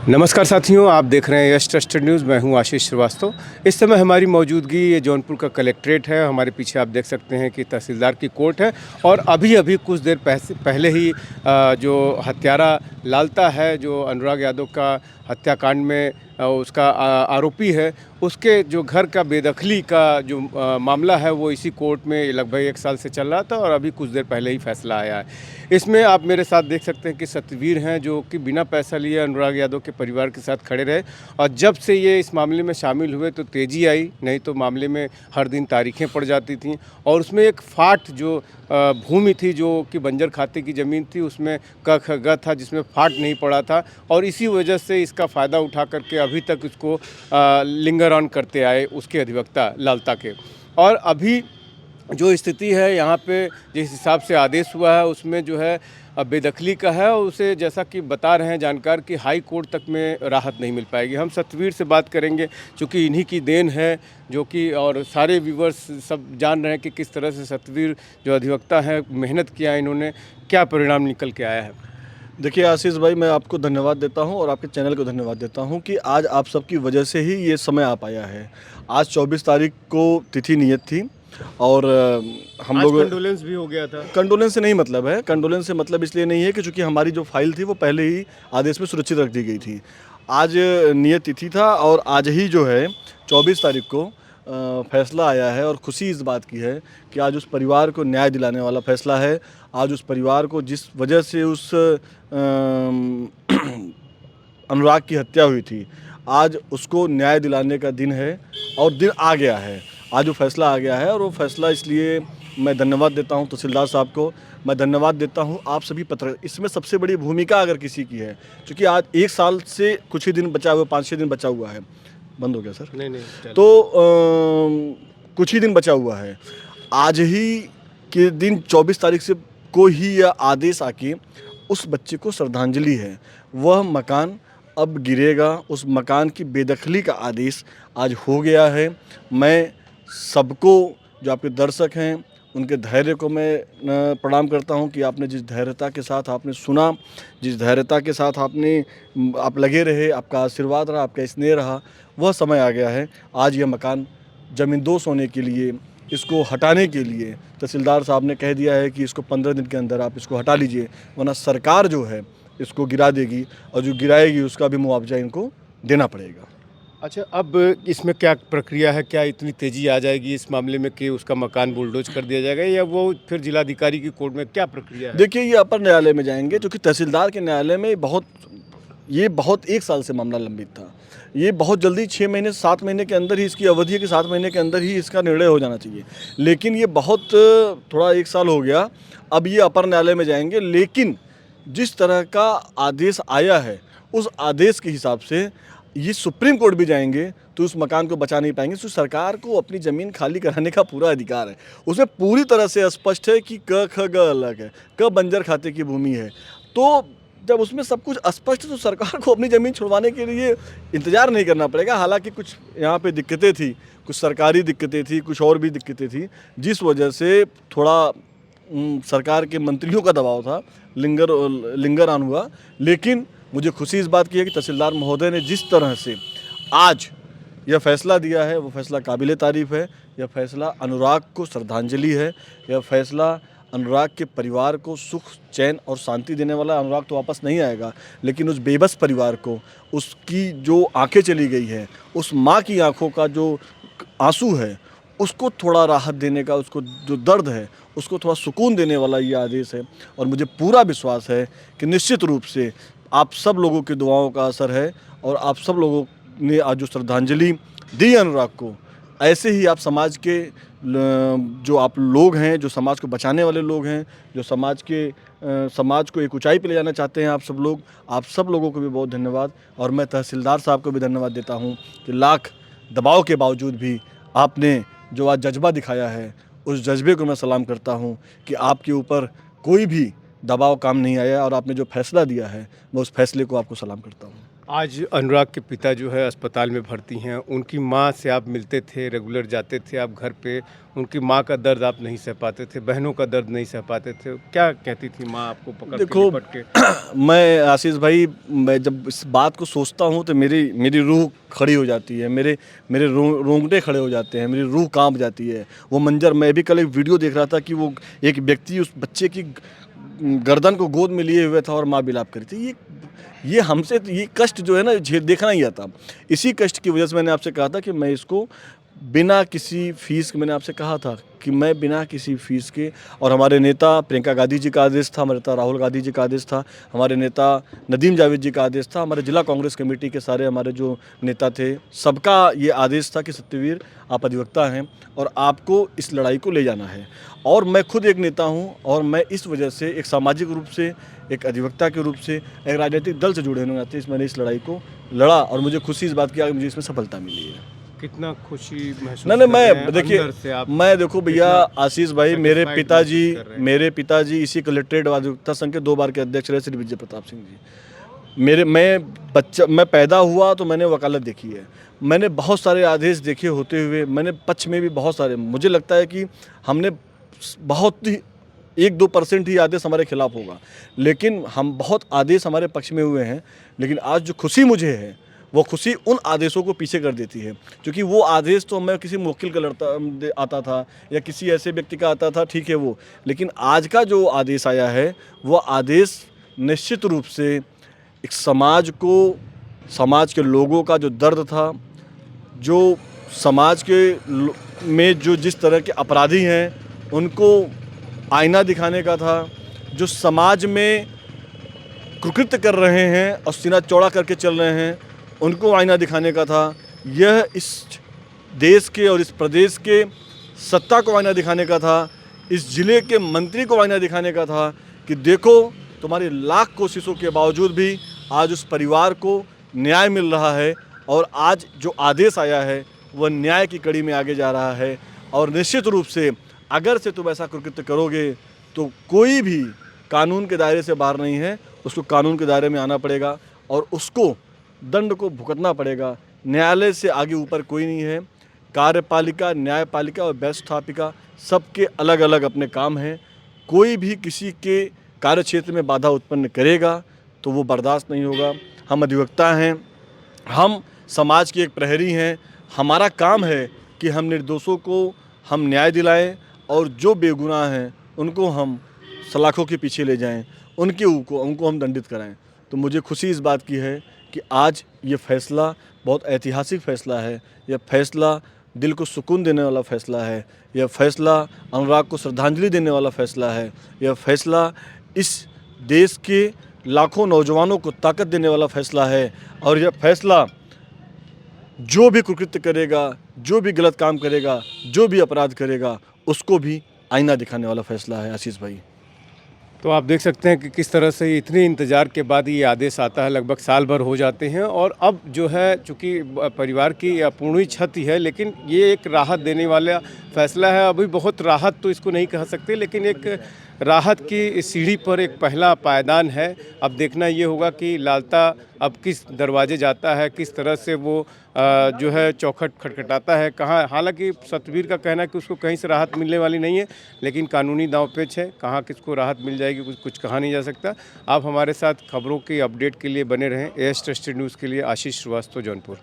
नमस्कार साथियों, आप देख रहे हैं यस ट्रस्टेड न्यूज़। मैं हूं आशीष श्रीवास्तव। इस समय हमारी मौजूदगी ये जौनपुर का कलेक्ट्रेट है। हमारे पीछे आप देख सकते हैं कि तहसीलदार की कोर्ट है और अभी-अभी कुछ देर पहले ही जो हत्यारा लालता है, जो अनुराग यादव का हत्याकांड में उसका आरोपी है, उसके जो घर का बेदखली का जो मामला है वो इसी कोर्ट में लगभग 1 साल से चल रहा था और अभी कुछ देर पहले ही फैसला आया है। इसमें आप मेरे साथ देख सकते हैं कि सतवीर हैं जो कि बिना पैसा लिए अनुराग यादव के परिवार के साथ खड़े रहे और जब से ये इस मामले में शामिल हुए तो तेज़ी आई, नहीं तो मामले में हर दिन तारीखें पड़ जाती थीं। और उसमें एक फाट जो भूमि थी जो कि बंजर खाते की ज़मीन थी, उसमें क ख ग था जिसमें फाट नहीं पड़ा था और इसी वजह से इसका फ़ायदा उठा करके अभी तक इसको लिंगर ऑन करते आए उसके अधिवक्ता लालता के। और अभी जो स्थिति है यहाँ पे जिस हिसाब से आदेश हुआ है उसमें जो है बेदखली का है और उसे जैसा कि बता रहे हैं जानकार कि हाई कोर्ट तक में राहत नहीं मिल पाएगी। हम सतवीर से बात करेंगे क्योंकि इन्हीं की देन है जो कि और सारे व्यूवर्स सब जान रहे हैं कि किस तरह से सतवीर जो अधिवक्ता हैं मेहनत किया इन्होंने, क्या परिणाम निकल के आया है। देखिए आशीष भाई, मैं आपको धन्यवाद देता हूं और आपके चैनल को धन्यवाद देता हूं कि आज आप सबकी वजह से ही ये समय आ पाया है। आज 24 तारीख को तिथि नियत थी और हम लोग कंडोलेंस भी हो गया था। कंडोलेंस से नहीं मतलब है, कंडोलेंस से मतलब इसलिए नहीं है कि चूँकि हमारी जो फाइल थी वो पहले ही आदेश में सुरक्षित रख दी गई थी। आज नियत तिथि था और आज ही जो है 24 तारीख को फैसला आया है और खुशी इस बात की है कि आज उस परिवार को न्याय दिलाने वाला फैसला है। आज उस परिवार को जिस वजह से उस अनुराग की हत्या हुई थी, आज उसको न्याय दिलाने का दिन है और दिन आ गया है। आज वो फैसला आ गया है और वो फैसला इसलिए मैं धन्यवाद देता हूँ तहसीलदार साहब को, मैं धन्यवाद देता हूँ आप सभी पत्रकार। इसमें सबसे बड़ी भूमिका अगर किसी की है, क्योंकि आज 1 साल से कुछ ही दिन बचा हुआ, 5-6 दिन बचा हुआ है। बंद हो गया सर? नहीं तो कुछ ही दिन बचा हुआ है। आज ही के दिन 24 तारीख से को ही यह आदेश आके उस बच्चे को श्रद्धांजलि है। वह मकान अब गिरेगा, उस मकान की बेदखली का आदेश आज हो गया है। मैं सबको, जो आपके दर्शक हैं, उनके धैर्य को मैं प्रणाम करता हूं कि आपने जिस धैर्यता के साथ आपने सुना, जिस धैर्यता के साथ आप लगे रहे, आपका आशीर्वाद रहा, आपका स्नेह रहा, वह समय आ गया है। आज यह मकान ज़मींदोज़ होने के लिए, इसको हटाने के लिए तहसीलदार साहब ने कह दिया है कि इसको 15 दिन के अंदर आप इसको हटा लीजिए, वरना सरकार जो है इसको गिरा देगी और जो गिराएगी उसका भी मुआवजा इनको देना पड़ेगा। अच्छा, अब इसमें क्या प्रक्रिया है? क्या इतनी तेज़ी आ जाएगी इस मामले में कि उसका मकान बुलडोज कर दिया जाएगा या वो फिर जिलाधिकारी की कोर्ट में क्या प्रक्रिया है? देखिए, ये अपर न्यायालय में जाएंगे, क्योंकि तहसीलदार के न्यायालय में ये बहुत 1 साल से मामला लंबित था। ये बहुत जल्दी 6 महीने 7 महीने के अंदर ही इसकी अवधि है कि 7 महीने के अंदर ही इसका निर्णय हो जाना चाहिए, लेकिन ये बहुत थोड़ा 1 साल हो गया। अब ये अपर न्यायालय में जाएंगे, लेकिन जिस तरह का आदेश आया है उस आदेश के हिसाब से ये सुप्रीम कोर्ट भी जाएंगे तो उस मकान को बचा नहीं पाएंगे। तो सरकार को अपनी ज़मीन खाली कराने का पूरा अधिकार है। उसमें पूरी तरह से स्पष्ट है कि क ख ग अलग है, क बंजर खाते की भूमि है। तो जब उसमें सब कुछ स्पष्ट है तो सरकार को अपनी ज़मीन छुड़वाने के लिए इंतज़ार नहीं करना पड़ेगा। हालांकि कुछ यहाँ पे दिक्कतें थी, कुछ सरकारी दिक्कतें थी, कुछ और भी दिक्कतें थी, जिस वजह से थोड़ा सरकार के मंत्रियों का दबाव था, लिंगर ऑन हुआ। लेकिन मुझे खुशी इस बात की है कि तहसीलदार महोदय ने जिस तरह से आज यह फैसला दिया है वो फैसला काबिले तारीफ़ है। यह फैसला अनुराग को श्रद्धांजलि है। यह फैसला अनुराग के परिवार को सुख, चैन और शांति देने वाला। अनुराग तो वापस नहीं आएगा, लेकिन उस बेबस परिवार को, उसकी जो आंखें चली गई हैं, उस माँ की आंखों का जो आंसू है, उसको थोड़ा राहत देने का, उसको जो दर्द है उसको थोड़ा सुकून देने वाला ये आदेश है। और मुझे पूरा विश्वास है कि निश्चित रूप से आप सब लोगों की दुआओं का असर है और आप सब लोगों ने आज जो श्रद्धांजलि दी अनुराग को, ऐसे ही आप समाज के जो आप लोग हैं, जो समाज को बचाने वाले लोग हैं, जो समाज को एक ऊंचाई पे ले जाना चाहते हैं, आप सब लोगों को भी बहुत धन्यवाद। और मैं तहसीलदार साहब को भी धन्यवाद देता हूं कि लाख दबाव के बावजूद भी आपने जो आज जज्बा दिखाया है, उस जज्बे को मैं सलाम करता हूं कि आपके ऊपर कोई भी दबाव काम नहीं आया और आपने जो फैसला दिया है मैं उस फैसले को आपको सलाम करता हूँ। आज अनुराग के पिता जो है अस्पताल में भर्ती हैं, उनकी माँ से आप मिलते थे, रेगुलर जाते थे आप घर पे, उनकी माँ का दर्द आप नहीं सह पाते थे, बहनों का दर्द नहीं सह पाते थे, क्या कहती थी माँ आपको पकड़ के देखो लिपट के? मैं आशीष भाई, मैं जब इस बात को सोचता हूँ तो मेरी रूह खड़ी हो जाती है, मेरे रोंगटे खड़े हो जाते हैं, मेरी रूह कांप जाती है। वो मंजर, मैं भी कल एक वीडियो देख रहा था कि वो एक व्यक्ति उस बच्चे की गर्दन को गोद में लिए हुए था और माँ बिलाप करी थी। ये हमसे ये कष्ट जो है ना देखना ही आता। इसी कष्ट की वजह से मैंने आपसे कहा था कि मैं इसको बिना किसी फीस के, मैंने आपसे कहा था कि मैं बिना किसी फीस के, और हमारे नेता प्रियंका गांधी जी का आदेश था, हमारे नेता राहुल गांधी जी का आदेश था, हमारे नेता नदीम जावेद जी का आदेश था, हमारे जिला कांग्रेस कमेटी के सारे हमारे जो नेता थे, सबका ये आदेश था कि सत्यवीर आप अधिवक्ता हैं और आपको इस लड़ाई को ले जाना है। और मैं खुद एक नेता हूँ और मैं इस वजह से एक सामाजिक रूप से, एक अधिवक्ता के रूप से, एक राजनीतिक दल से जुड़े होने के नाते मैंने इस लड़ाई को लड़ा और मुझे खुशी इस बात की कि मुझे इसमें सफलता मिली है। कितना खुशी महसूस नहीं, कर रहे हैं मैं देखिए, अंदर से आप? मैं देखो भैया आशीष भाई, satisfied महसूस कर रहे हैं? मेरे पिताजी इसी कलेक्ट्रेट अधिवक्ता संघ के 2 बार के अध्यक्ष रहे, श्री विजय प्रताप सिंह जी। मैं पैदा हुआ तो मैंने वकालत देखी है, मैंने बहुत सारे आदेश देखे होते हुए, मैंने पक्ष में भी बहुत सारे, मुझे लगता है कि हमने बहुत ही 1-2% ही आदेश हमारे खिलाफ होगा, लेकिन हम बहुत आदेश हमारे पक्ष में हुए हैं। लेकिन आज जो खुशी मुझे है वो खुशी उन आदेशों को पीछे कर देती है, क्योंकि वो आदेश तो मैं किसी मुवक्किल का आता था या किसी ऐसे व्यक्ति का आता था, ठीक है वो, लेकिन आज का जो आदेश आया है वो आदेश निश्चित रूप से एक समाज के लोगों का जो दर्द था, जो समाज में जो जिस तरह के अपराधी हैं उनको आईना दिखाने का था, जो समाज में कुकृत्य कर रहे हैं और सीना चौड़ा करके चल रहे हैं उनको आईना दिखाने का था। यह इस देश के और इस प्रदेश के सत्ता को आईना दिखाने का था, इस ज़िले के मंत्री को आईना दिखाने का था कि देखो तुम्हारी लाख कोशिशों के बावजूद भी आज उस परिवार को न्याय मिल रहा है और आज जो आदेश आया है वह न्याय की कड़ी में आगे जा रहा है। और निश्चित रूप से अगर से तुम ऐसा कुकृत्य करोगे तो कोई भी कानून के दायरे से बाहर नहीं है, उसको कानून के दायरे में आना पड़ेगा और उसको दंड को भुगतना पड़ेगा। न्यायालय से आगे ऊपर कोई नहीं है। कार्यपालिका, न्यायपालिका और व्यवस्थापिका सबके अलग अलग अपने काम हैं। कोई भी किसी के कार्यक्षेत्र में बाधा उत्पन्न करेगा तो वो बर्दाश्त नहीं होगा। हम अधिवक्ता हैं, हम समाज के एक प्रहरी हैं। हमारा काम है कि हम निर्दोषों को हम न्याय दिलाएं और जो बेगुनाह हैं उनको हम सलाखों के पीछे ले जाएं, उनको हम दंडित कराएं। तो मुझे खुशी इस बात की है कि आज ये फैसला बहुत ऐतिहासिक फैसला है। यह फैसला दिल को सुकून देने वाला फैसला है। यह फैसला अनुराग को श्रद्धांजलि देने वाला फैसला है। यह फैसला इस देश के लाखों नौजवानों को ताकत देने वाला फैसला है। और यह फैसला जो भी कुकृत्य करेगा, जो भी गलत काम करेगा, जो भी अपराध करेगा, उसको भी आईना दिखाने वाला फैसला है। आशीष भाई, तो आप देख सकते हैं कि किस तरह से इतने इंतज़ार के बाद ये आदेश आता है, लगभग साल भर हो जाते हैं और अब जो है चूँकि परिवार की अपूर्णीय क्षति है, लेकिन ये एक राहत देने वाला फैसला है। अभी बहुत राहत तो इसको नहीं कह सकते, लेकिन एक राहत की सीढ़ी पर एक पहला पायदान है। अब देखना ये होगा कि लालता अब किस दरवाजे जाता है, किस तरह से वो जो है चौखट खटखटाता है, कहाँ। हालांकि सतवीर का कहना है कि उसको कहीं से राहत मिलने वाली नहीं है, लेकिन कानूनी दांवपेच है, कहाँ किसको राहत मिल जाएगी कुछ कहा नहीं जा सकता। आप हमारे साथ खबरों की अपडेट के लिए बने रहें। एएस ट्रस्टेड न्यूज़ के लिए आशीष श्रीवास्तव, जौनपुर।